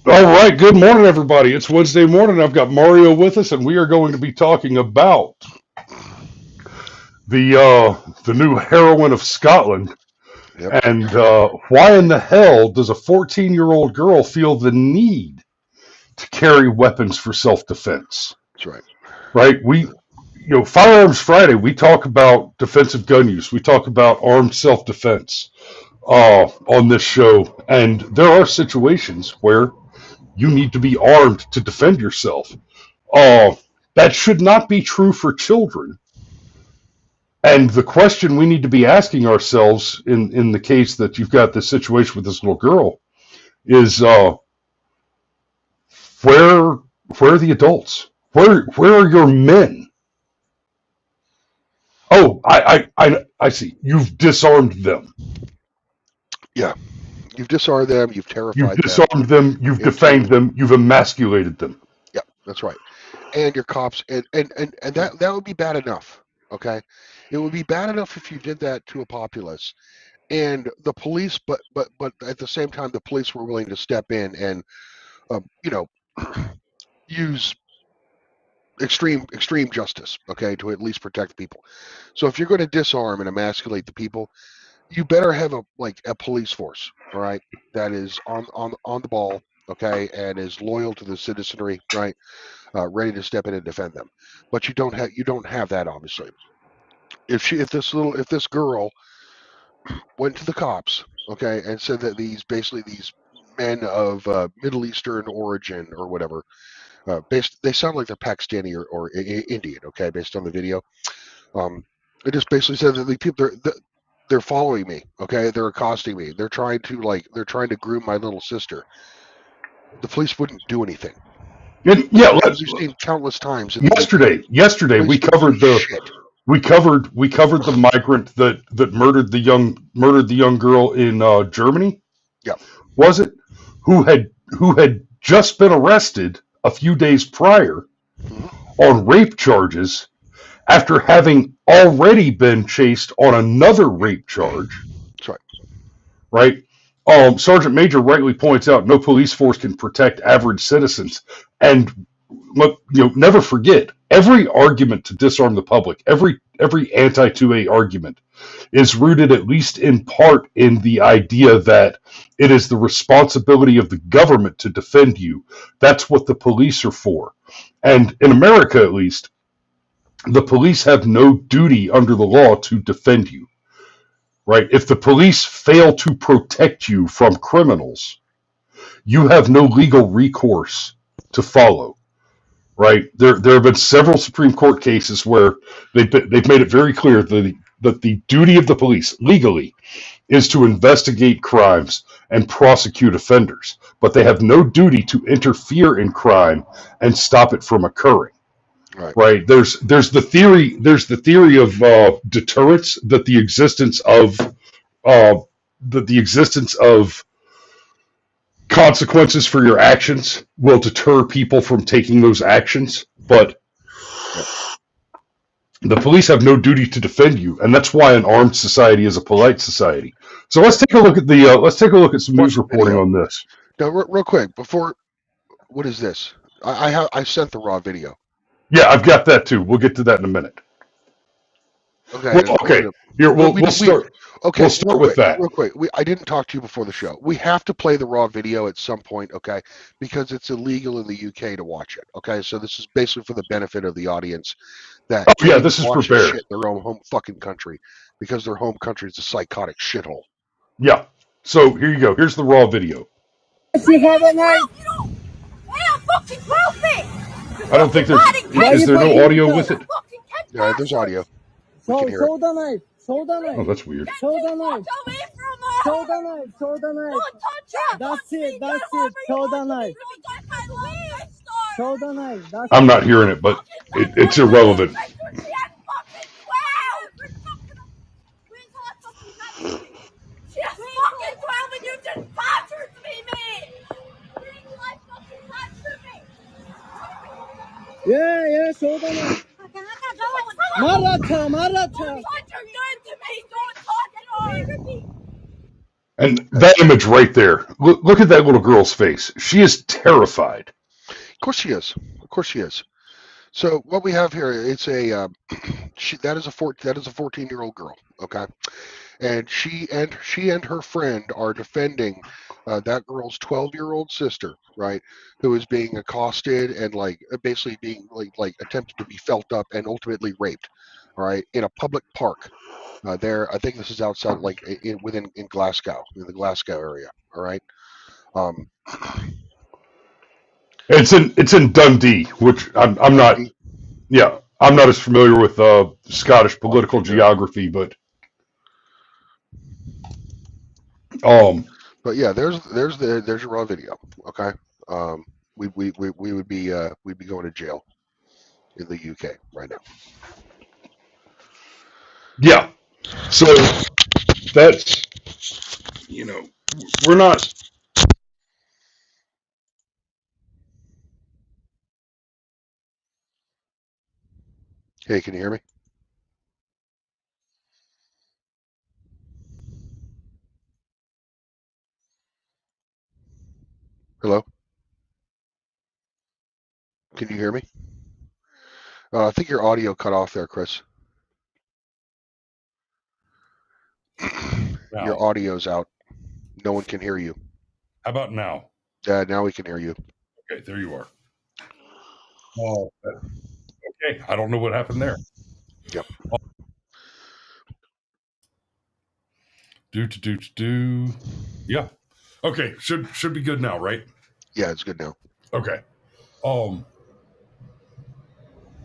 All right, good morning, everybody. It's Wednesday morning. I've got Mario with us, and we are going to be talking about the new heroine of Scotland, Yep, and why in the hell does a 14-year-old girl feel the need to carry weapons for self-defense? that's right. Right? Firearms Friday. We talk about defensive gun use. We talk about armed self-defense on this show, and there are situations where you need to be armed to defend yourself. Uh, that should not be true for children. And the question we need to be asking ourselves in the case that you've got this situation with this little girl is where where are the adults? Where are your men? Oh, I see. You've disarmed them. Yeah, you've disarmed them, you've You've terrified them disarmed them. You've defamed into. them. You've emasculated them. Yeah, that's right. And your cops, and that would be bad enough. Okay, it would be bad enough if you did that to a populace, and the police, but at the same time, the police were willing to step in and you know use extreme justice. Okay, to at least protect people. So if you're going to disarm and emasculate the people, you better have a police force, all right, that is on the ball, okay, and is loyal to the citizenry, right, ready to step in and defend them. But you don't have that, obviously. If this girl went to the cops, okay, and said that these men of Middle Eastern origin or whatever, they sound like they're Pakistani or Indian, okay, based on the video. Um, it just basically said that the people they're following me, okay, they're accosting me, they're trying to groom my little sister. The police wouldn't do anything, And okay, yeah, as we've seen countless times in the UK. yesterday Police we don't do covered the shit. we covered the migrant that murdered the young girl in Germany. Yeah. Was it who had just been arrested a few days prior Hmm. on rape charges after having already been chased on another rape charge? That's right. Right. Sergeant Major rightly points out no police force can protect average citizens, and look, never forget every argument to disarm the public, every anti-2A argument is rooted at least in part in the idea that it is the responsibility of the government to defend you. That's what the police are for. And in America, at least, the police have no duty under the law to defend you. Right? If the police fail to protect you from criminals, you have no legal recourse to follow. Right? There have been several Supreme Court cases where they've made it very clear that the duty of the police legally is to investigate crimes and prosecute offenders, but they have no duty to interfere in crime and stop it from occurring. Right. Right? There's the theory of deterrence, that uh, the existence of consequences for your actions will deter people from taking those actions, but Yep. the police have no duty to defend you, and that's why an armed society is a polite society. So let's take a look at some Watch news the reporting video. on this. Now, real quick, before, what is this? I sent the raw video. Yeah, I've got that too. We'll get to that in a minute. Okay, Well, I just okay. wanted to. Here Well, we'll start. okay, We'll start with that. real quick. I didn't talk to you before the show. We have to play the raw video at some point, okay? Because it's illegal in the UK to watch it. Okay, so this is basically for the benefit of the audience that Oh can't yeah, even this is watch this prepared. shit in their own home fucking country because their home country is a psychotic shithole. Yeah. So here you go. Here's the raw video. You have a knife. I don't think is there no audio with it? Yeah, there's audio. We can hear it. Show the knife. Show the Oh, knife. that's weird. Show the knife. Show the knife. Show the knife. That's it. That's it. Show the knife. Show the knife. That's I'm not hearing it, but it's irrelevant. Yeah, show the knife. Maratha. And that image right there, look at that little girl's face. She is terrified. Of course she is. Of course she is. So what we have here, it's a that is a 14-year-old girl. Okay, and she and her friend are defending that girl's 12-year-old sister, right, who is being accosted and like basically being like attempted to be felt up and ultimately raped, all right, in a public park. There, I think this is outside, like in Glasgow, in the Glasgow area. All right. Um, It's in Dundee, which I'm not. Dundee. Yeah, I'm not as familiar with Scottish political geography, but But yeah, there's your raw video. Okay. We would be we'd be going to jail in the UK right now. yeah. So that's, we're not. Hey, can you hear me? Hello? Can you hear me? I think your audio cut off there, Chris. Your audio's out. No one can hear you. How about now? Yeah, now we can hear you. Okay, there you are. Oh, okay. I don't know what happened there. Yep. Do. Yeah. Okay. Should be good now, right? Yeah, it's good now. Okay.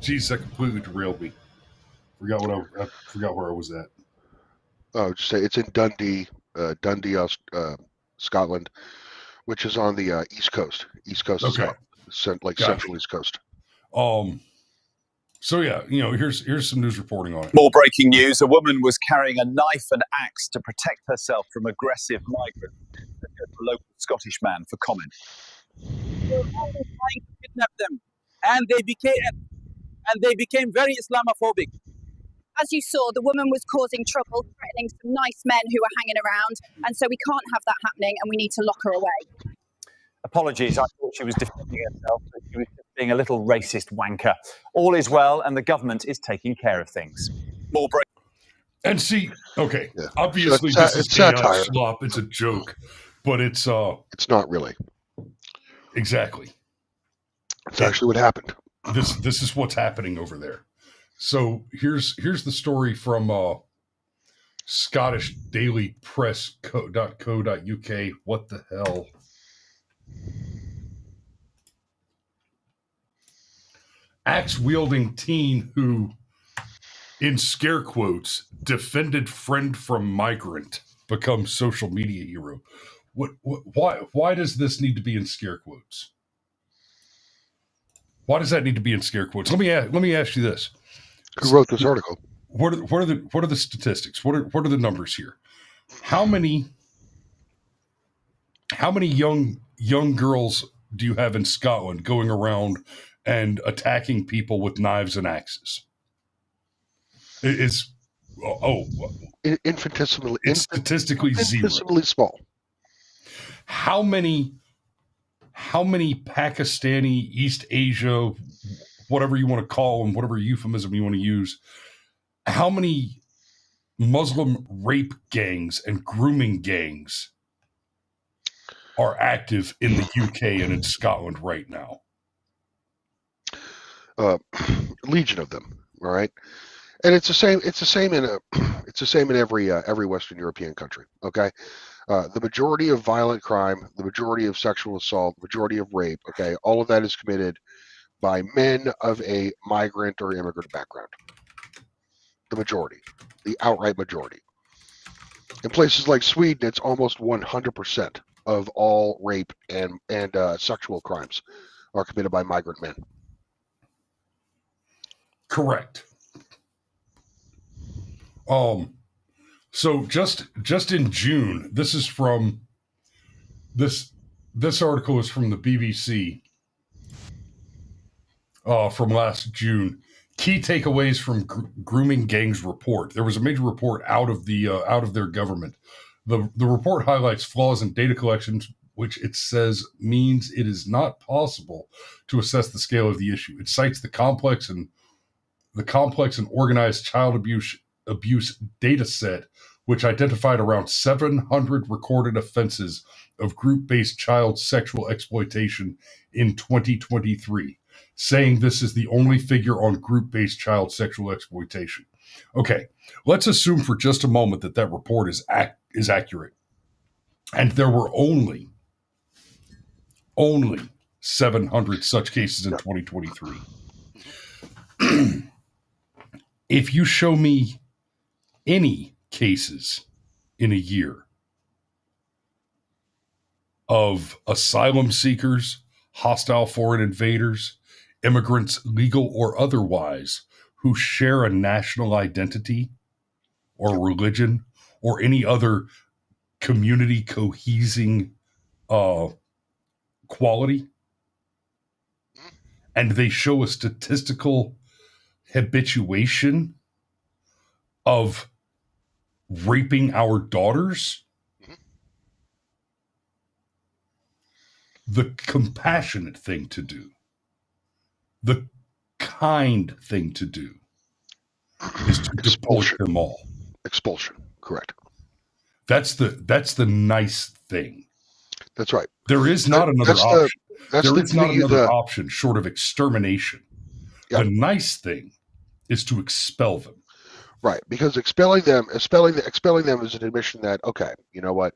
Geez, that completely derailed me. I forgot where I was at. Oh, just say it's in Dundee, Scotland, which is on the east coast of Okay. Scotland, like Gotcha. central east coast. So yeah, here's some news reporting on it. More breaking news: a woman was carrying a knife and axe to protect herself from aggressive migrants. A local Scottish man for comment. They were always trying to kidnap them, and they became very Islamophobic. As you saw, the woman was causing trouble, threatening some nice men who were hanging around, and so we can't have that happening, and we need to lock her away. Apologies, I thought she was defending herself, but she was just being a little racist wanker. All is well, and the government is taking care of things. More break. And see, okay, Yeah. obviously So this is satire. slop. It's a joke, but it's not really. Exactly. It's actually what happened. This is what's happening over there. So here's the story from Scottish Daily Press.co.uk. What the hell? Axe-wielding teen who, in scare quotes, defended friend from migrant becomes social media hero. Why does this need to be in scare quotes? Why does that need to be in scare quotes? Let me ask you this: Who wrote this article? What are the statistics? What are the numbers here? How many young girls do you have in Scotland going around and attacking people with knives and axes? It's infinitesimally. It's statistically infinitesimally small. How many Pakistani, East Asia, whatever you want to call them, whatever euphemism you want to use, how many Muslim rape gangs and grooming gangs are active in the UK and in Scotland right now? Legion of them. All right, and it's the same in every Western European country. Okay, the majority of violent crime, the majority of sexual assault, the majority of rape, okay, all of that is committed by men of a migrant or immigrant background. The majority, the outright majority. In places like Sweden, it's almost 100% of all rape and sexual crimes are committed by migrant men. Correct. So just in June, this is from this article is from the BBC from last June. Key takeaways from grooming gangs report. There was a major report out of their government. The report highlights flaws in data collection, which it says means it is not possible to assess the scale of the issue. It cites the complex and organized child abuse data set, which identified around 700 recorded offenses of group-based child sexual exploitation in 2023, saying this is the only figure on group-based child sexual exploitation. Okay, let's assume for just a moment that that report is accurate, and there were only 700 such cases in 2023. If you show me any cases in a year of asylum seekers, hostile foreign invaders, immigrants, legal or otherwise, who share a national identity or religion or any other community cohesing quality, and they show a statistical habituation of raping our daughters, the compassionate thing to do, the kind thing to do, is to deport them all. Expulsion, correct. That's the nice thing. That's right. There is not another option. There is not another option short of extermination. Yep. The nice thing is to expel them. Right, because expelling them is an admission that, okay, you know what,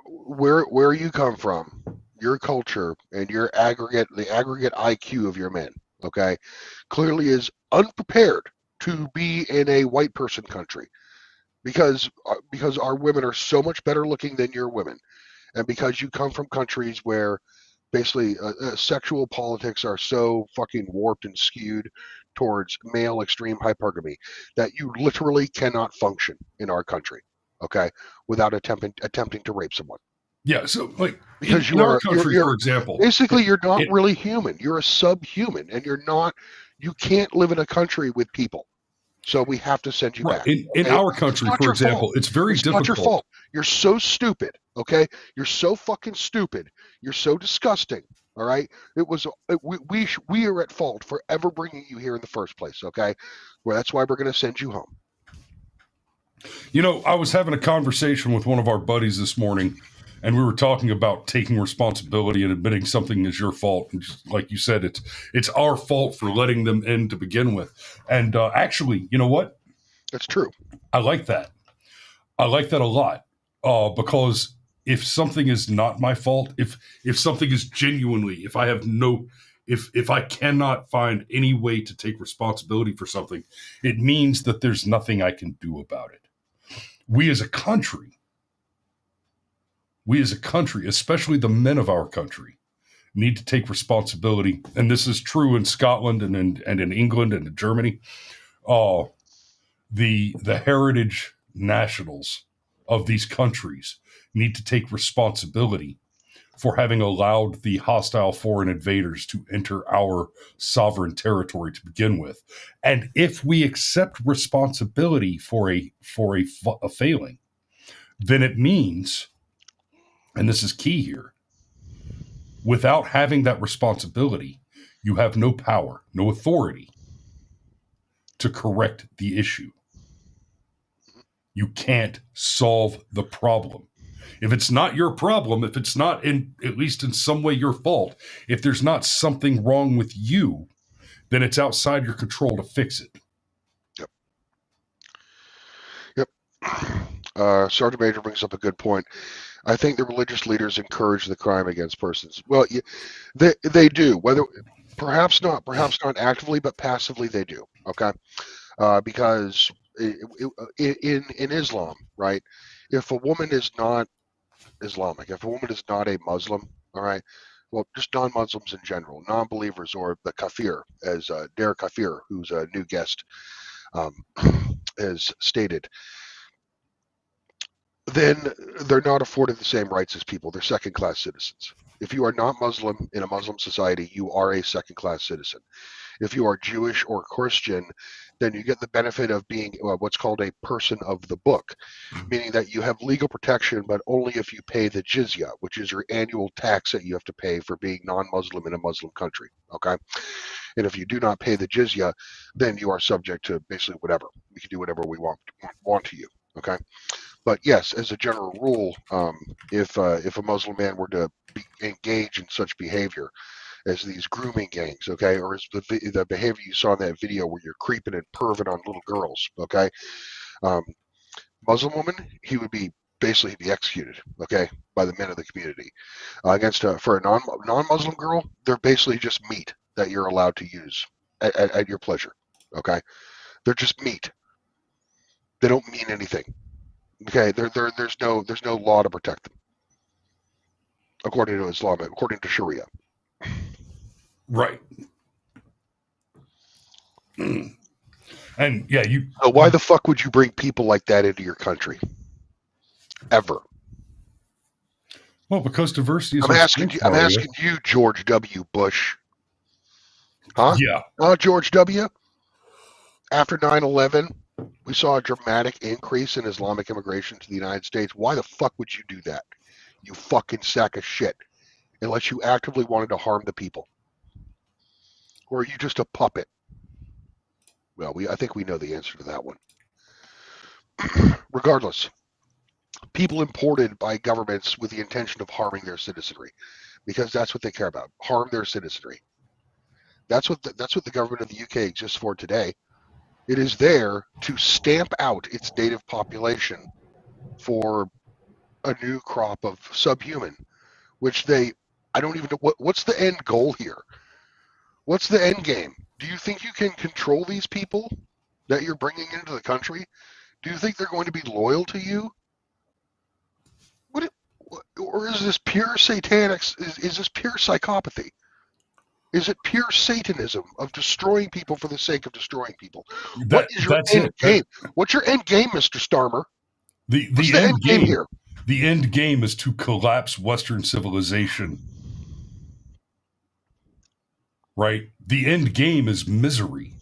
where you come from, your culture and the aggregate IQ of your men, okay, clearly is unprepared to be in a white person country, because our women are so much better looking than your women, and because you come from countries where basically sexual politics are so fucking warped and skewed towards male extreme hypergamy that you literally cannot function in our country, okay, without attempting to rape someone. Yeah, so like because in our country, for example, basically you're not really human. You're a subhuman, and you can't live in a country with people. So we have to send you back. In our country, for example, it's very difficult. It's not your fault. You're so stupid, okay? You're so fucking stupid. You're so disgusting, all right? We are at fault for ever bringing you here in the first place, okay? Well, that's why we're going to send you home. You know, I was having a conversation with one of our buddies this morning, and we were talking about taking responsibility and admitting something is your fault. And just like you said, it's our fault for letting them in to begin with. And actually, you know what? That's true. I like that. I like that a lot because if something is not my fault, if something is genuinely, if I cannot find any way to take responsibility for something, it means that there's nothing I can do about it. We as a country, especially the men of our country, need to take responsibility. And this is true in Scotland and in England and in Germany. The heritage nationals of these countries need to take responsibility for having allowed the hostile foreign invaders to enter our sovereign territory to begin with. And if we accept responsibility for a failing, then it means, and this is key here, without having that responsibility, you have no power, no authority to correct the issue. You can't solve the problem. If it's not your problem, if it's not at least in some way your fault, if there's not something wrong with you, then it's outside your control to fix it. Yep. Sergeant Major brings up a good point. I think the religious leaders encourage the crime against persons. Well, they do, whether perhaps not actively, but passively they do. Okay, because in Islam, right? If a woman is not Islamic, if a woman is not a Muslim, all right, well, just non-Muslims in general, non-believers, or the kafir, as Derecha Kafir, who's a new guest, has stated, then they're not afforded the same rights as people. They're second-class citizens. If you are not Muslim in a Muslim society, you are a second-class citizen. If you are Jewish or Christian, then you get the benefit of being what's called a person of the book, meaning that you have legal protection, but only if you pay the jizya, which is your annual tax that you have to pay for being non-Muslim in a Muslim country. Okay, and if you do not pay the jizya, then you are subject to basically whatever. We can do whatever we want to you. Okay, but yes, as a general rule, if a Muslim man were to engage in such behavior as these grooming gangs, okay, or as the behavior you saw in that video where you're creeping and perving on little girls, okay, Muslim woman, he would be basically be executed, okay, by the men of the community. For a non-Muslim girl, they're basically just meat that you're allowed to use at your pleasure, okay. They're just meat. They don't mean anything, okay. There's no law to protect them, according to Islam, according to Sharia. Right. And yeah, So why the fuck would you bring people like that into your country? Ever? Well, because diversity is. I'm asking you, George W. Bush. Huh? Yeah. George W. After 9/11, we saw a dramatic increase in Islamic immigration to the United States. Why the fuck would you do that? You fucking sack of shit. Unless you actively wanted to harm the people. Or are you just a puppet? Well, I think we know the answer to that one. Regardless, people imported by governments with the intention of harming their citizenry, because that's what they care about, harm their citizenry. That's what the government of the UK exists for today. It is there to stamp out its native population for a new crop of subhuman, which I don't even know what's the end goal here. What's the end game? Do you think you can control these people that you're bringing into the country? Do you think they're going to be loyal to you? Or is this pure satanic? Is this pure psychopathy? Is it pure Satanism of destroying people for the sake of destroying people? What is your end game? What's your end game, Mr. Starmer? The end game here. The end game is to collapse Western civilization. Right? The end game is misery.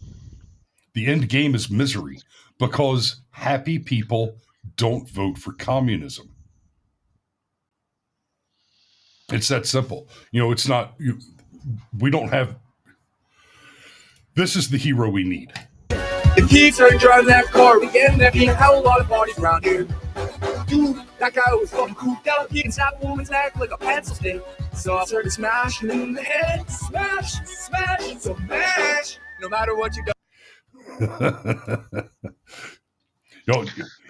The end game is misery because happy people don't vote for communism. It's that simple. It's not, we don't have, this is the hero we need. If he started driving that car, we get there being a hell of a lot of parties around here. Dude, that guy was fucking cooped out. He can snap a woman's neck like a pencil stick. So I started smashing in the head. Smash, smash, so mash. No matter what you do.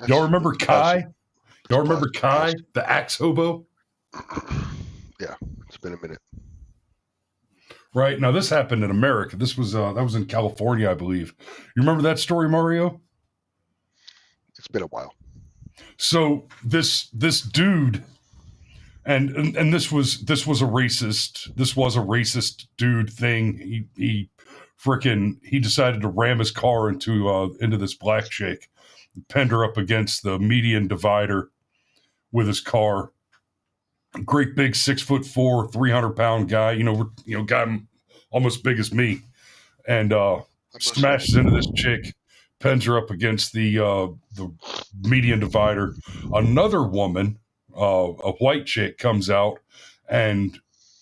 Y'all remember Kai? Y'all remember Kai, the axe hobo? Yeah, it's been a minute. Right. Now this happened in America. This was that was in California, I believe. You remember that story, Mario? It's been a while. So this dude, and this was a racist dude thing. He decided to ram his car into this black chick, pinned her up against the median divider with his car. Great big 6'4", 300-pound guy, guy almost big as me, and smashes into this chick, pins her up against the median divider. Another woman, a white chick, comes out and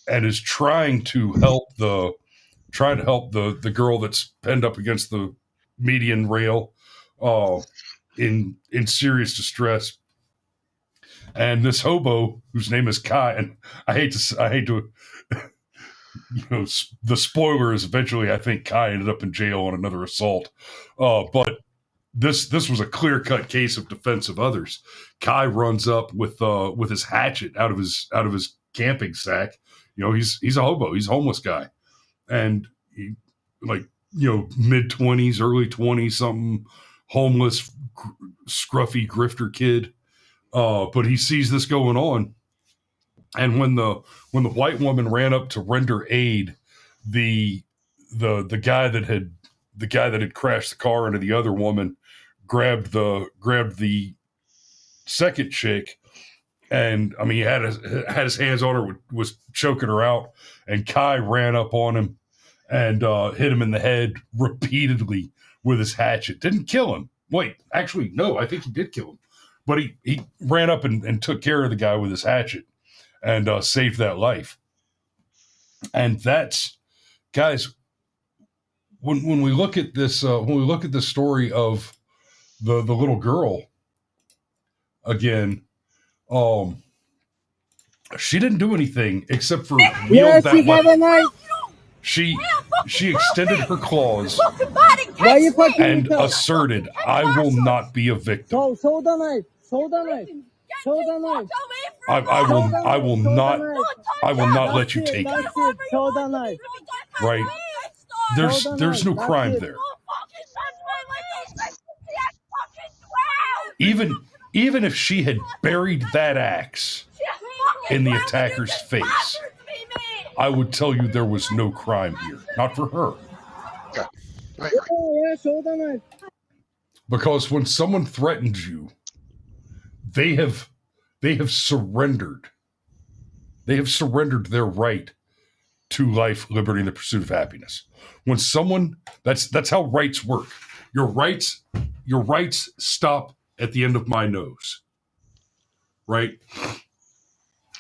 is trying to help the girl that's pinned up against the median rail, in serious distress. And this hobo, whose name is Kai, and I hate to, the spoiler is eventually I think Kai ended up in jail on another assault. But this was a clear-cut case of defense of others. Kai runs up with his hatchet out of his camping sack. He's a hobo, he's a homeless guy, and he, mid-20s, early 20s, something, homeless, scruffy grifter kid. But he sees this going on, and when the white woman ran up to render aid, the guy that had crashed the car into the other woman grabbed the second chick And I mean, he had his hands on her, was choking her out, and Kai ran up on him and hit him in the head repeatedly with his hatchet. Didn't kill him. Wait, actually, no, I think he did kill him. But he ran up and took care of the guy with his hatchet and saved that life. And that's, guys, when we look at this, story of the little girl again, she didn't do anything except for wield that weapon. She extended her claws and asserted, "I will not be a victim. Show the knife. Show the knife. Show the knife. I will not let you take it." That's it. Show the knife. Right? There's no crime there. Even if she had buried that axe in the attacker's face, I would tell you there was no crime here. Not for her. Yeah. Yeah, show the knife. Because when someone threatens you, they have surrendered. They have surrendered their right to life, liberty, and the pursuit of happiness. When someone, that's how rights work. Your rights stop at the end of my nose. Right?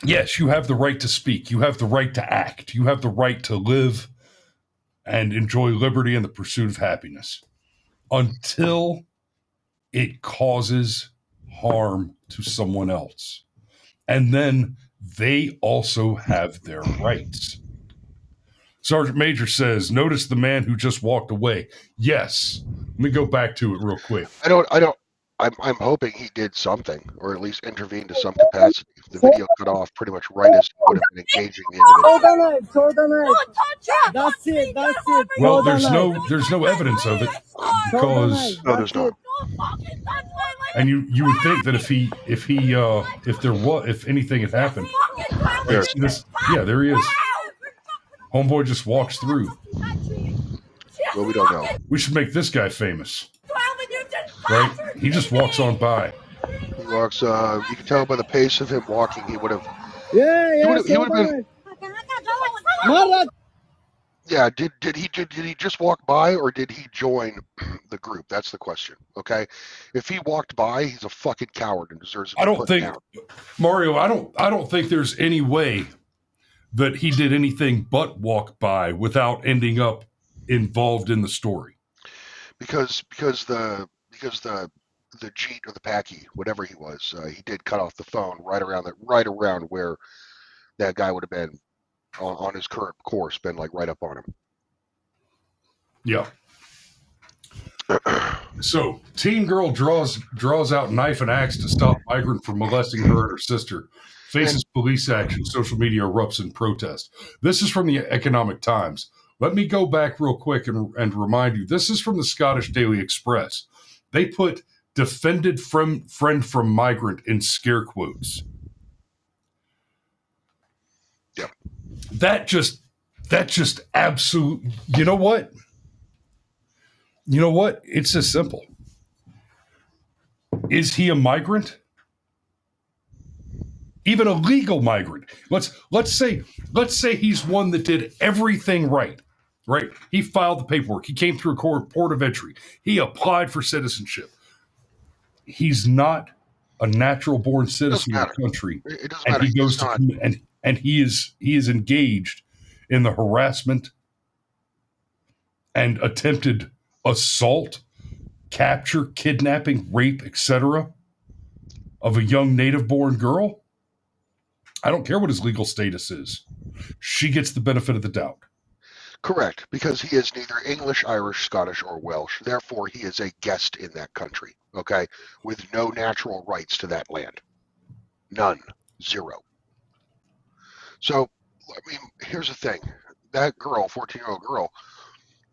Yes, you have the right to speak. You have the right to act. You have the right to live and enjoy liberty and the pursuit of happiness until it causes harm to someone else. And then they also have their rights. Sergeant Major says, "Notice the man who just walked away." Yes. Let me go back to it real quick. I'm hoping he did something, or at least intervened to some capacity. The video cut off pretty much right as he would have been engaging the individual. Show the knife. That's it. Well, there's no evidence of it because No, there's not. And you would think that if anything had happened, there he is. Homeboy just walks through. Well, we don't know. We should make this guy famous. Right? He just walks on by. He walks. You can tell by the pace of him walking. He would have. Yeah. He would have been. Marat. Yeah. Did he just walk by, or did he join the group? That's the question. Okay. If he walked by, he's a fucking coward and deserves to be put down. Mario. I don't think there's any way that he did anything but walk by without ending up involved in the story. Because the Jeet or the Packy, whatever he was, he did cut off the phone right around where that guy would have been on his current course, been like right up on him. Yeah. So, teen girl draws out knife and axe to stop migrant from molesting her and her sister. Faces police action. Social media erupts in protest. This is from the Economic Times. Let me go back real quick and remind you. This is from the Scottish Daily Express. They put "defended friend from migrant" in scare quotes. Yeah. That just absolute. You know what? It's as simple. Is he a migrant? Even a legal migrant. Let's say he's one that did everything right. Right? He filed the paperwork. He came through a port of entry. He applied for citizenship. He's not a natural born citizen of the country. It doesn't and matter. he goes to and he is engaged in the harassment and attempted assault, capture, kidnapping, rape, etc. of a young native-born girl. I don't care what his legal status is. She gets the benefit of the doubt. Correct, because he is neither English, Irish, Scottish, or Welsh. Therefore, he is a guest in that country, okay, with no natural rights to that land. None. Zero. So, I mean, here's the thing. That girl, 14-year-old girl,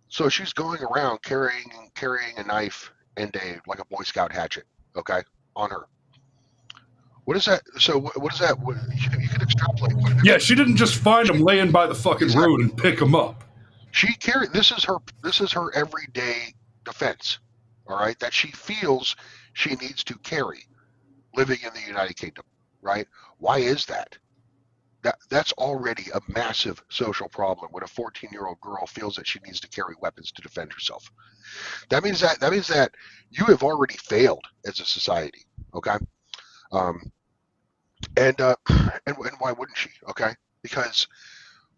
so she's going around carrying a knife and a Boy Scout hatchet, okay, on her. What is that? So what is that? You can extrapolate. Yeah, she didn't just find him laying by the fucking road and pick him up. She carried. This is her everyday defense. All right, that she feels she needs to carry, living in the United Kingdom. Right. Why is that? That's already a massive social problem when a 14-year-old girl feels that she needs to carry weapons to defend herself. That means that you have already failed as a society. Okay. And why wouldn't she? Okay. Because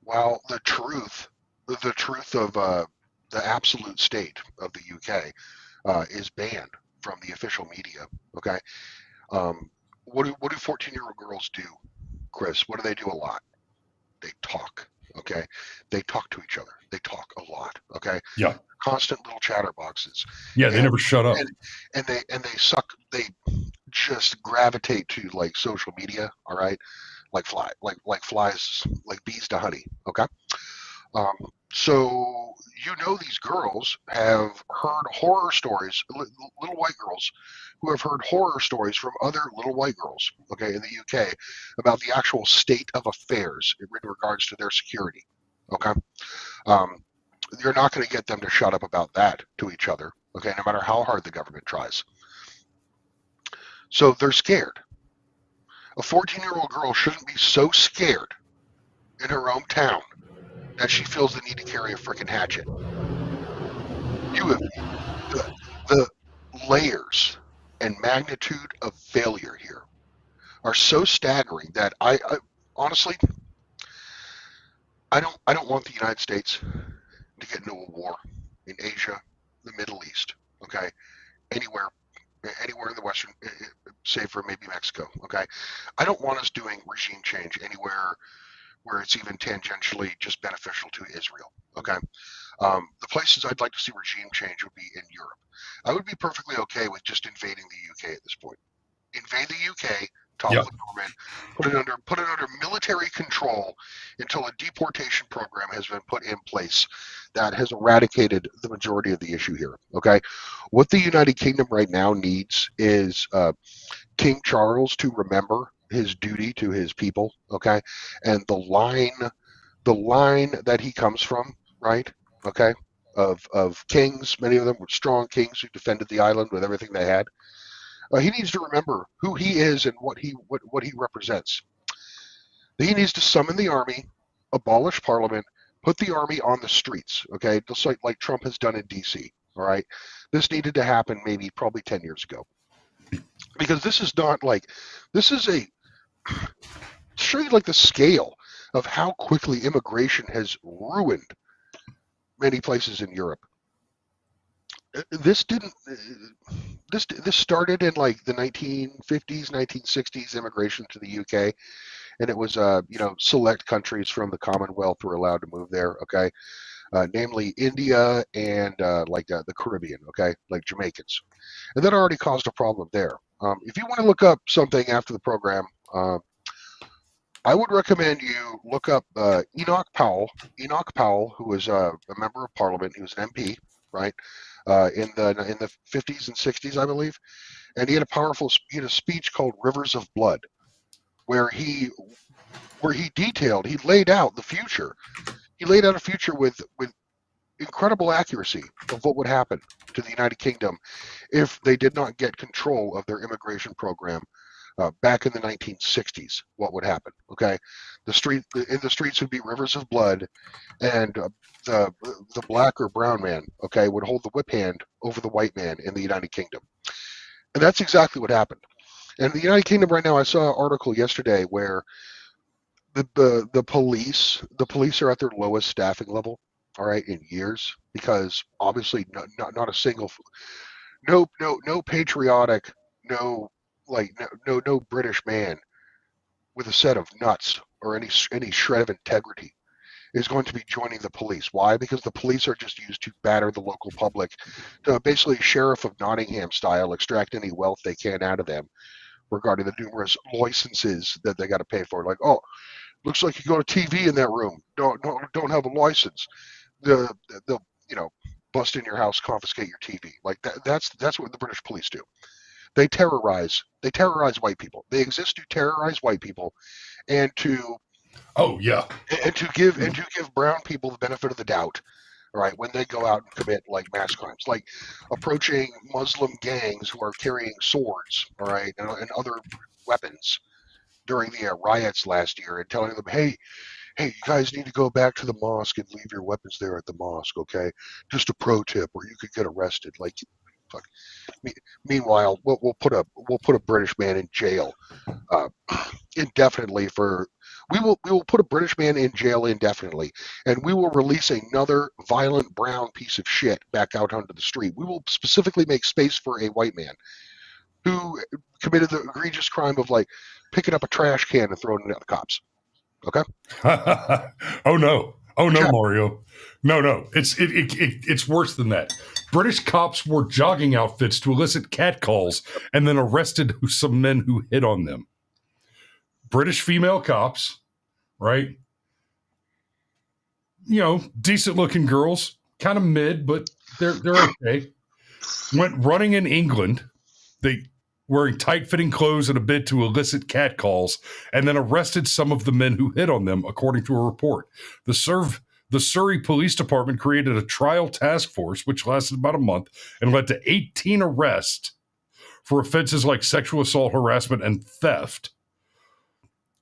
while the truth of the absolute state of the UK is banned from the official media. Okay. What do 14-year-old girls do, Chris? What do they do a lot? They talk. Okay. They talk to each other. They talk a lot. Okay. Yeah. Constant little chatterboxes. Yeah, they never shut up. And they just gravitate to like social media, all right, like flies, like bees to honey. Okay. So these girls have heard horror stories, little white girls who have heard horror stories from other little white girls, okay, in the UK about the actual state of affairs in regards to their security. Okay. You're not going to get them to shut up about that to each other, okay, no matter how hard the government tries. So they're scared. A 14-year-old girl shouldn't be so scared in her own town that she feels the need to carry a freaking hatchet. You have the layers and magnitude of failure here are so staggering that I honestly, I don't want the United States to get into a war in Asia, the Middle East, okay, anywhere in the Western, save for maybe Mexico, okay. I don't want us doing regime change anywhere where it's even tangentially just beneficial to Israel, okay. The places I'd like to see regime change would be in Europe. I would be perfectly okay with just invading the UK at this point. Invade the UK, topple the government, put it under military control until a deportation program has been put in place that has eradicated the majority of the issue here. Okay, what the United Kingdom right now needs is King Charles to remember his duty to his people. Okay, and the line that he comes from, right? Okay, of kings, many of them were strong kings who defended the island with everything they had. He needs to remember who he is and what he represents. He needs to summon the army, abolish parliament, put the army on the streets, okay, just like Trump has done in D.C., all right? This needed to happen probably 10 years ago. Because this is to show you like the scale of how quickly immigration has ruined many places in Europe. This started in like the 1950s, 1960s immigration to the UK, and it was select countries from the Commonwealth were allowed to move there. Okay, namely India and the Caribbean. Okay, like Jamaicans, and that already caused a problem there. If you want to look up something after the program, I would recommend you look up Enoch Powell. Enoch Powell, who was a member of Parliament, he was an MP, right? In the 50s and 60s, I believe, and he had a speech called "Rivers of Blood," where he laid out the future. He laid out a future with incredible accuracy of what would happen to the United Kingdom if they did not get control of their immigration program back in the 1960s. What would happen? Okay, the streets would be rivers of blood, and the black or brown man, okay, would hold the whip hand over the white man in the United Kingdom, and that's exactly what happened. And the United Kingdom right now, I saw an article yesterday where the police are at their lowest staffing level, all right, in years, because obviously not a single, no patriotic, no British man with a set of nuts or any shred of integrity is going to be joining the police. Why? Because the police are just used to batter the local public, to basically Sheriff of Nottingham style, extract any wealth they can out of them regarding the numerous licenses that they got to pay for. Like, oh, looks like you go to TV in that room. Don't have a license. They'll bust in your house, confiscate your TV. Like that's what the British police do. They terrorize white people. They exist to terrorize white people, and to give brown people the benefit of the doubt, right, when they go out and commit like mass crimes, like approaching Muslim gangs who are carrying swords, all right, and other weapons, during the riots last year and telling them, hey, you guys need to go back to the mosque and leave your weapons there at the mosque, okay? Just a pro tip, or you could get arrested. Like, fuck. Meanwhile, we'll put a British man in jail indefinitely for. We will put a British man in jail indefinitely, and we will release another violent brown piece of shit back out onto the street. We will specifically make space for a white man who committed the egregious crime of like picking up a trash can and throwing it at the cops. Okay. Oh no, Mario. No. It's worse than that. British cops wore jogging outfits to elicit catcalls and then arrested some men who hit on them. British female cops, right? You know, decent looking girls, kind of mid, but they're okay. Went running in England. They wearing tight-fitting clothes in a bid to elicit catcalls, and then arrested some of the men who hit on them, according to a report. The Surrey Police Department created a trial task force, which lasted about a month, and led to 18 arrests for offenses like sexual assault, harassment, and theft.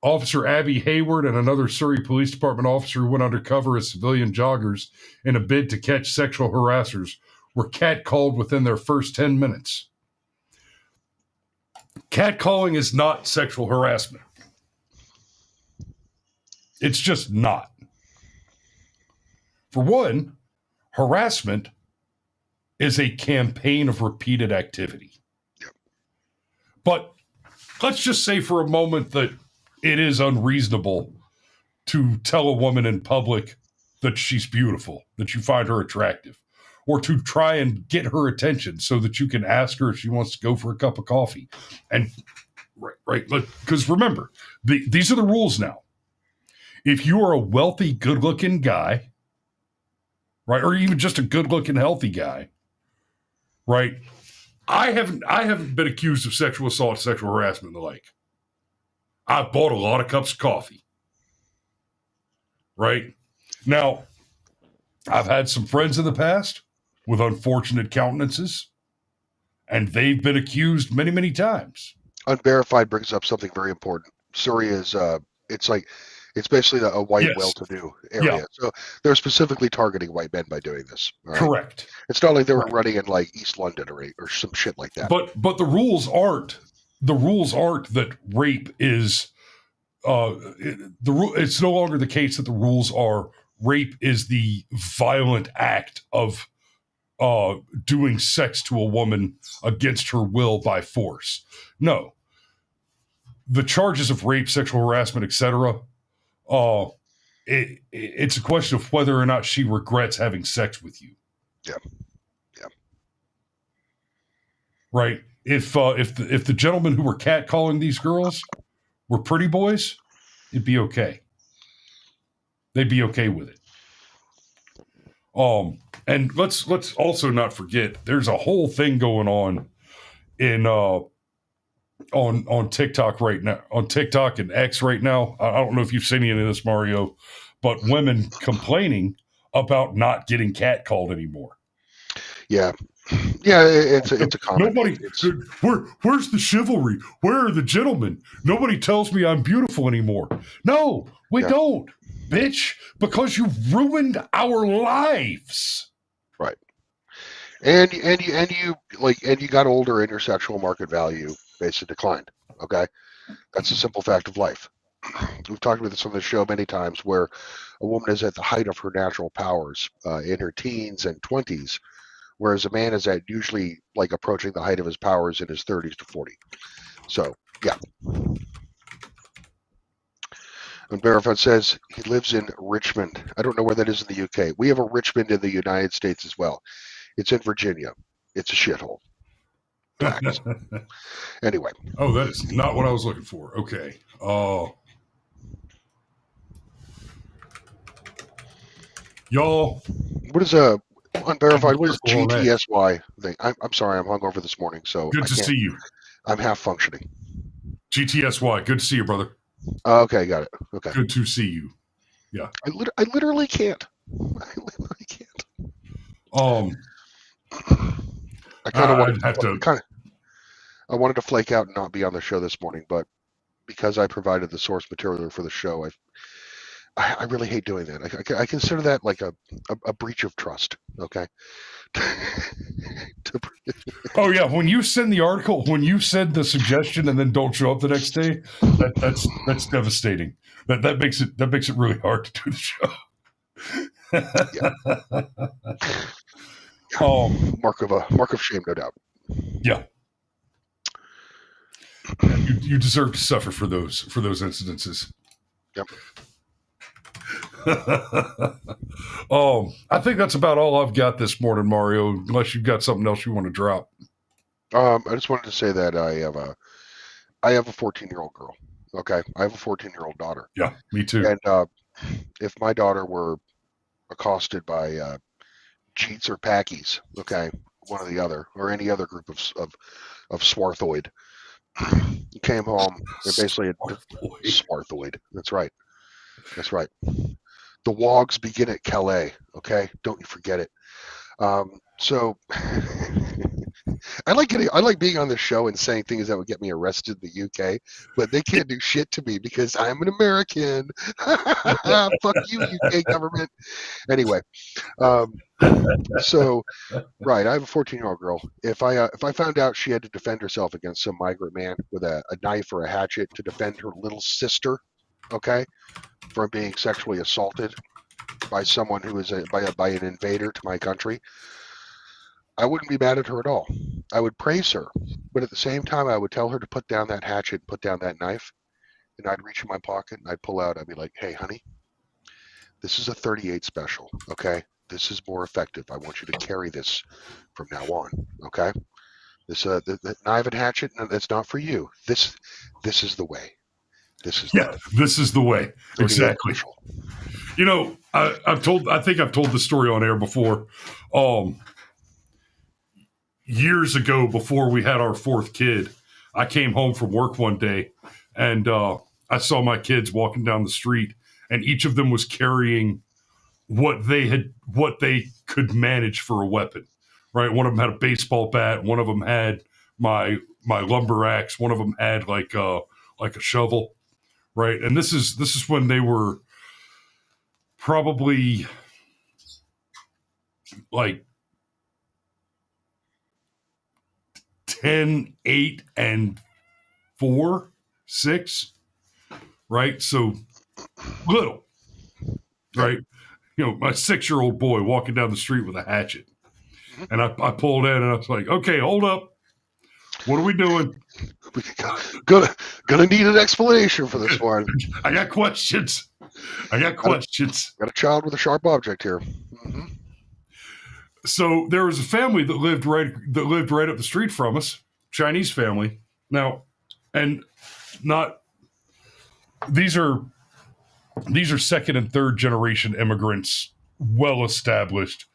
Officer Abby Hayward and another Surrey Police Department officer who went undercover as civilian joggers in a bid to catch sexual harassers were catcalled within their first 10 minutes. Catcalling is not sexual harassment. It's just not. For one, harassment is a campaign of repeated activity. Yep. But let's just say for a moment that it is unreasonable to tell a woman in public that she's beautiful, that you find her attractive, or to try and get her attention so that you can ask her if she wants to go for a cup of coffee. And right, because remember, these are the rules now. If you are a wealthy, good-looking guy, right, or even just a good-looking, healthy guy, right, I haven't been accused of sexual assault, sexual harassment, and the like. I've bought a lot of cups of coffee, right? Now, I've had some friends in the past with unfortunate countenances, and they've been accused many, many times. Unverified brings up something very important. Surrey is, it's basically a white, well-to-do area. Yeah. So they're specifically targeting white men by doing this. Right? Correct. It's not like they were running in like East London or some shit like that. But the rules aren't that rape is it's no longer the case that the rules are rape is the violent act of doing sex to a woman against her will by force. No. The charges of rape, sexual harassment, etc., it's a question of whether or not she regrets having sex with you. Yeah. Right? If the gentlemen who were catcalling these girls were pretty boys, it'd be okay. They'd be okay with it. And let's also not forget there's a whole thing going on in on TikTok right now, on TikTok and X right now. I don't know if you've seen any of this, Mario, but women complaining about not getting catcalled anymore. Yeah. Yeah, it's a common. Where's the chivalry? Where are the gentlemen? Nobody tells me I'm beautiful anymore. No, we don't, bitch, because you ruined our lives. Right. And you got older and your sexual market value basically declined. Okay, that's a simple fact of life. We've talked about this on the show many times, where a woman is at the height of her natural powers in her teens and 20s. Whereas a man is at usually like approaching the height of his powers in his 30s to 40. So, yeah. And Barafat says he lives in Richmond. I don't know where that is in the UK. We have a Richmond in the United States as well. It's in Virginia. It's a shithole. Anyway. Oh, that is not what I was looking for. Okay. Y'all. What is a... Unverified. What is GTSY thing? I'm sorry, I'm hungover this morning, so good to see you. I'm half functioning. GTSY. Good to see you, brother. Okay, got it. Okay. Good to see you. Yeah. I literally can't. I literally can't. I kind of wanted I wanted to flake out and not be on the show this morning, but because I provided the source material for the show, I really hate doing that. I consider that like a breach of trust. Okay. Oh yeah, when you send the article, when you send the suggestion and then don't show up the next day, that's devastating. That makes it really hard to do the show. Mark of shame, no doubt. Yeah. You deserve to suffer for those incidences. Yep. I think that's about all I've got this morning, Mario, unless you've got something else you want to drop. I just wanted to say that I have a 14-year-old girl. Okay. I have a 14-year-old daughter. Yeah, me too. And if my daughter were accosted by cheats or packies, okay, one or the other, or any other group of swarthoid, came home and basically swarthoid. That's right. The wogs begin at Calais. Okay, don't you forget it. So I like being on this show and saying things that would get me arrested in the UK, but they can't do shit to me because I'm an American. Fuck you, UK government. Anyway, so right, I have a 14-year-old girl. If I found out she had to defend herself against some migrant man with a knife or a hatchet to defend her little sister, okay, from being sexually assaulted by someone who is by an invader to my country, I wouldn't be mad at her at all. I would praise her, but at the same time, I would tell her to put down that hatchet, put down that knife, and I'd reach in my pocket and I'd pull out. I'd be like, "Hey, honey, this is a 38 special. Okay, this is more effective. I want you to carry this from now on. Okay, this the knife and hatchet. No, that's not for you. This is the way. This is the way. Exactly. Special. You know, I think I've told the story on air before. Years ago, before we had our fourth kid, I came home from work one day and I saw my kids walking down the street, and each of them was carrying what they could manage for a weapon. Right, one of them had a baseball bat, one of them had my lumber axe, one of them had like a shovel. Right, and this is when they were probably like 10, 8, and 4, 6, right? So little, right? You know, my 6-year-old boy walking down the street with a hatchet. And I pulled in and I was like, okay, hold up. What are we doing? Gonna need an explanation for this one. I got questions. Got a child with a sharp object here. Mm-hmm. So there was a family that lived right up the street from us, Chinese family. Now, and not these are second and third generation immigrants, well established,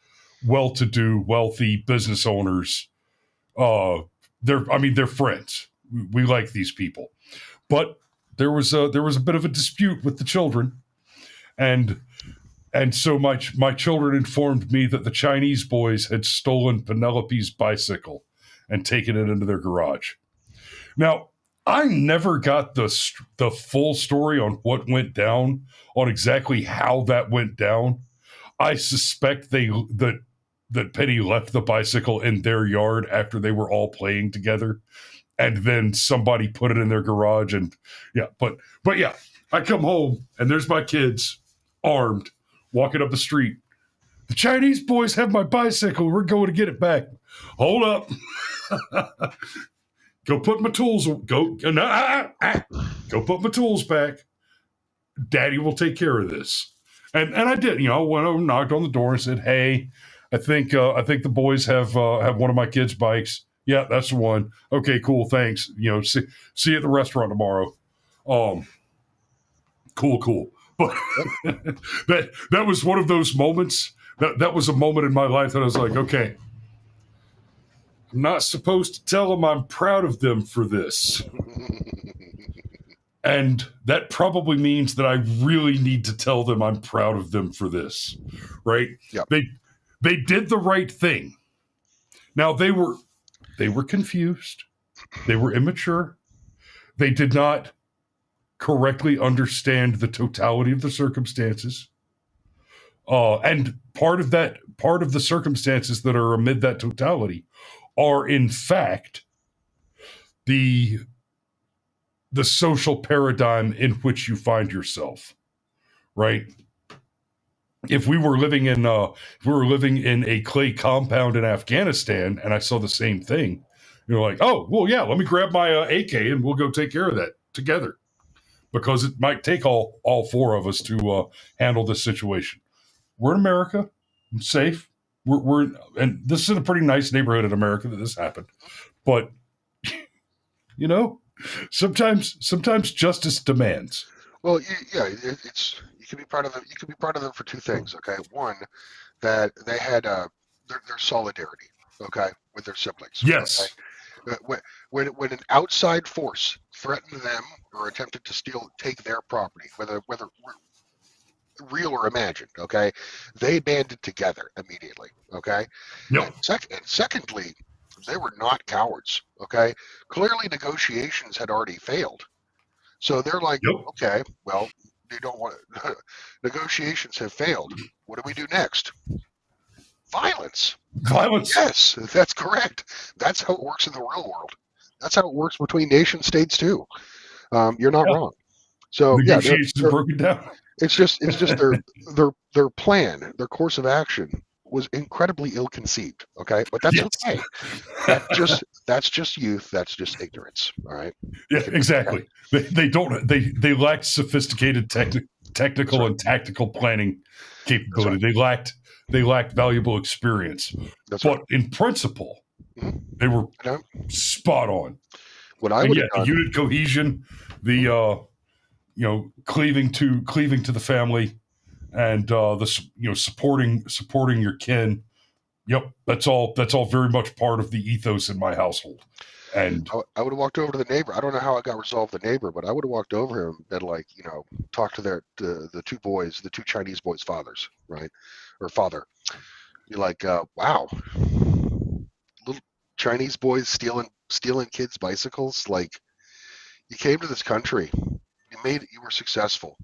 well-to-do, wealthy business owners. They're friends. We like these people, but there was a bit of a dispute with the children, and so my children informed me that the Chinese boys had stolen Penelope's bicycle and taken it into their garage. Now, I never got the full story on what went down, on exactly how that went down. I suspect that Penny left the bicycle in their yard after they were all playing together, and then somebody put it in their garage. And yeah, but yeah, I come home and there's my kids armed, walking up the street. The Chinese boys have my bicycle. We're going to get it back. Hold up. Go put my tools. Go put my tools back. Daddy will take care of this. And I did. You know, went over, knocked on the door, and said, "Hey, I think the boys have one of my kids' bikes. Yeah, that's the one. Okay, cool. Thanks. You know, see you at the restaurant tomorrow. Cool. But that was one of those moments. That was a moment in my life that I was like, okay, I'm not supposed to tell them I'm proud of them for this. And that probably means that I really need to tell them I'm proud of them for this, right? Yep. They did the right thing. Now they were confused. They were immature. They did not correctly understand the totality of the circumstances. And part of the circumstances that are amid that totality are, in fact, the social paradigm in which you find yourself, right? If we were living in a clay compound in Afghanistan, and I saw the same thing, you're like, oh, well, yeah, let me grab my AK and we'll go take care of that together, because it might take all four of us to handle this situation. We're in America, I'm safe. And this is a pretty nice neighborhood in America that this happened, but sometimes justice demands. Well, it's you can be proud of them. You can be proud of them for two things. Okay, one, that they had their solidarity. Okay, with their siblings. Yes. Okay? When an outside force threatened them or attempted to take their property, whether real or imagined, okay, they banded together immediately. Okay. Yep. And secondly, they were not cowards. Okay. Clearly, negotiations had already failed. So they're like, Yep. Okay, well, they don't want negotiations have failed. What do we do next? Violence. Yes, that's correct. That's how it works in the real world. That's how it works between nation states too. You're not wrong. So negotiations are broken down. It's just their plan, their course of action was incredibly ill-conceived. Okay, but that's okay. That's just youth. That's just ignorance. All right. Yeah, exactly. They lacked sophisticated technical and tactical planning capability. Right. They lacked valuable experience. But in principle, they were spot on. What I would the unit cohesion, the cleaving to the family, and supporting your kin. Yep, that's all very much part of the ethos in my household. And I would have walked over to the neighbor. I don't know how it got resolved, the neighbor, but I would have walked over him and talked to the two boys, the two Chinese boys' fathers, right, or father. You're like, wow, little Chinese boys stealing kids' bicycles. Like, you came to this country, you were successful,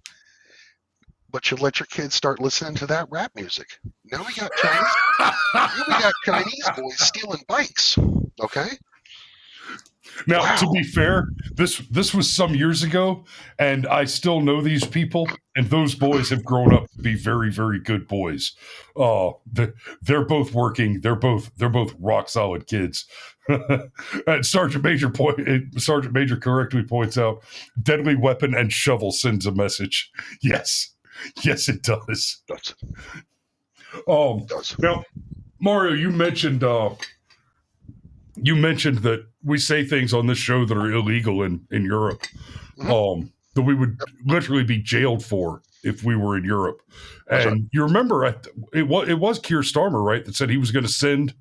but you let your kids start listening to that rap music. Now we got Chinese boys stealing bikes. Okay. Now, to be fair, this was some years ago, and I still know these people, and those boys have grown up to be very, very good boys. They're both working. They're both rock solid kids. And Sergeant Major correctly points out, deadly weapon and shovel sends a message. Yes, it does. Now, Mario, you mentioned that we say things on this show that are illegal in Europe, that we would literally be jailed for if we were in Europe. And you remember, it was Keir Starmer, right, that said he was going to send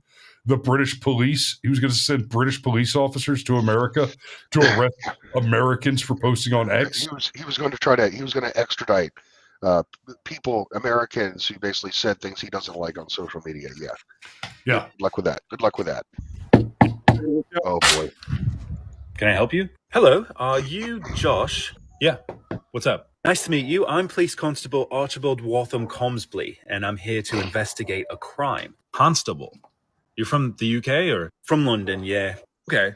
the British police. He was going to send British police officers to America to arrest Americans for posting on X. He was going to extradite Americans who basically said things he doesn't like on social media. Yeah. Good luck with that. Oh boy. Can I help you? Hello, are you Josh? Yeah. What's up? Nice to meet you. I'm Police Constable Archibald Waltham Comsbley, and I'm here to investigate a crime. Constable? You're from the UK or? From London, yeah. Okay.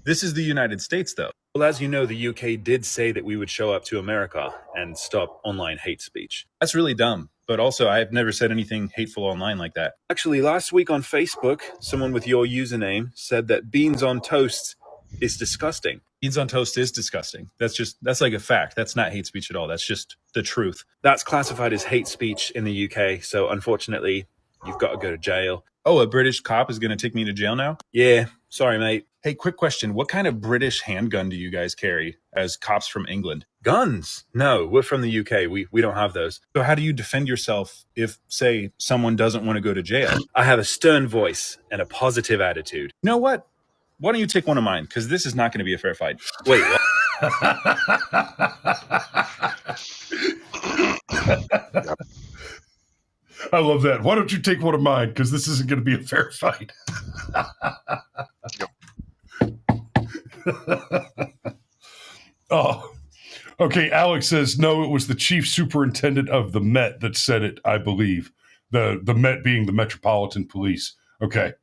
This is the United States, though. Well, as you know, the UK did say that we would show up to America and stop online hate speech. That's really dumb. But also, I have never said anything hateful online like that. Actually, last week on Facebook, someone with your username said that beans on toast is disgusting. Beans on toast is disgusting. That's like a fact. That's not hate speech at all. That's just the truth. That's classified as hate speech in the UK. So unfortunately, you've got to go to jail. Oh, a British cop is going to take me to jail now? Yeah. Sorry, mate. Hey, quick question. What kind of British handgun do you guys carry as cops from England? Guns? No, we're from the UK. We don't have those. So how do you defend yourself if, say, someone doesn't want to go to jail? I have a stern voice and a positive attitude. You know what? Why don't you take one of mine? Because this is not going to be a fair fight. Wait, what? I love that. Why don't you take one of mine? Because this isn't going to be a fair fight. Oh, Okay, Alex says, no, it was the chief superintendent of the Met that said it, I believe. The Met being the Metropolitan Police. Okay.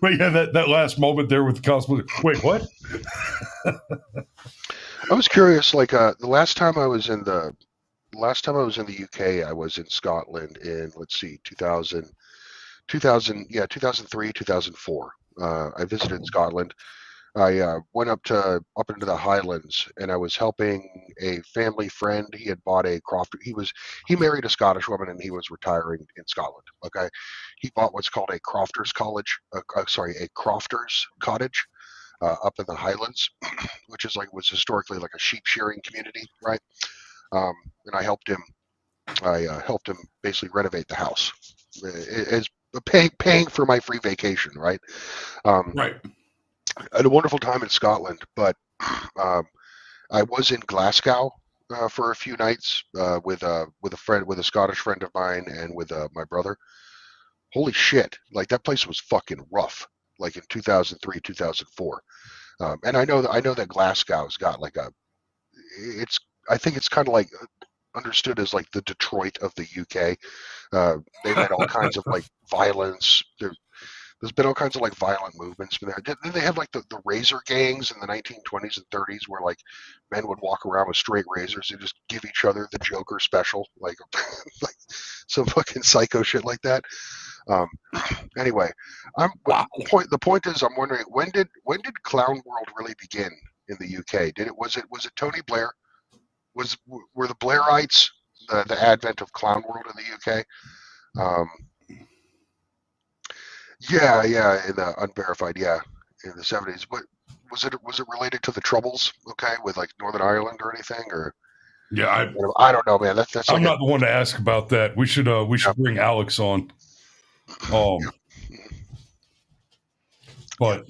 But yeah, that last moment there with the constable. Wait, what? I was curious, like the last time I was in the UK, I was in Scotland in, let's see, 2003, 2004. I visited Scotland. I went up into the Highlands, and I was helping a family friend. He had bought a crofter. He married a Scottish woman, and he was retiring in Scotland. Okay, he bought what's called a crofters cottage up in the Highlands, which was historically like a sheep shearing community, right? And I helped him. Basically renovate the house, as paying for my free vacation, right? Right. I had a wonderful time in Scotland, but I was in Glasgow for a few nights with a Scottish friend of mine, and with my brother. Holy shit! Like, that place was fucking rough. Like in 2003, 2004, and I know that Glasgow's got like I think it's kind of like understood as like the Detroit of the UK. They've had all kinds of like violence. There's been all kinds of like violent movements. Then they had like the razor gangs in the 1920s and 30s, where like men would walk around with straight razors and just give each other the Joker special, like like some fucking psycho shit like that. Anyway, the point is, I'm wondering, when did Clown World really begin in the UK? Was it Tony Blair? Were the Blairites the advent of Clown World in the UK? Yeah, in the unverified, in the 70s. What was it related to the Troubles? Okay, with like Northern Ireland or anything, or? Yeah, I don't know, man. That's I'm not the one to ask about that. We should bring Alex on. But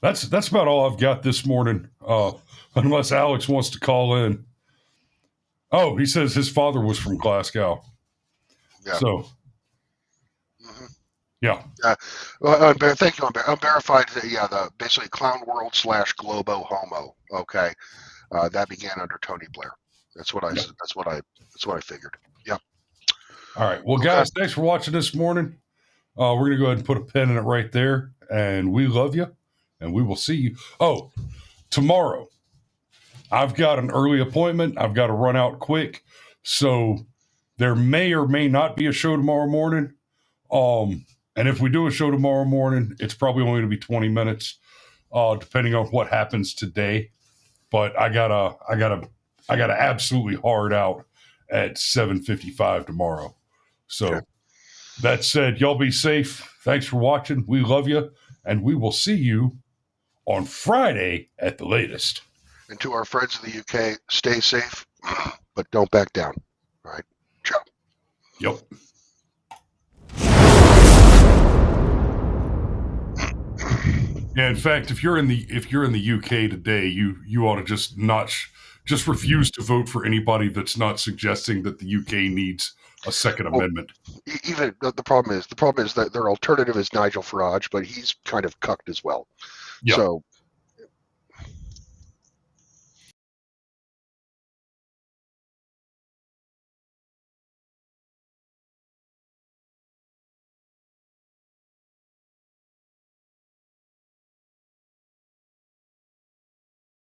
that's about all I've got this morning. Unless Alex wants to call in. Oh, he says his father was from Glasgow. Yeah. So. Mm-hmm. Yeah. Well, thank you. Unverified. The basically Clown World / Globo Homo. Okay, that began under Tony Blair. That's what I figured. Yeah. All right. Well, guys, thanks for watching this morning. We're gonna go ahead and put a pin in it right there, and we love you, and we will see you. Oh, tomorrow, I've got an early appointment. I've got to run out quick, so there may or may not be a show tomorrow morning. And if we do a show tomorrow morning, it's probably only going to be 20 minutes, depending on what happens today. But I gotta absolutely hard out at 7:55 tomorrow. So that said, y'all be safe. Thanks for watching. We love you, and we will see you on Friday at the latest. And to our friends in the UK, stay safe, but don't back down. All right, ciao. Yep. Yeah, in fact, if you're in the UK today, you ought to just refuse to vote for anybody that's not suggesting that the UK needs a second amendment. Even the problem is that their alternative is Nigel Farage, but he's kind of cucked as well. Yep. So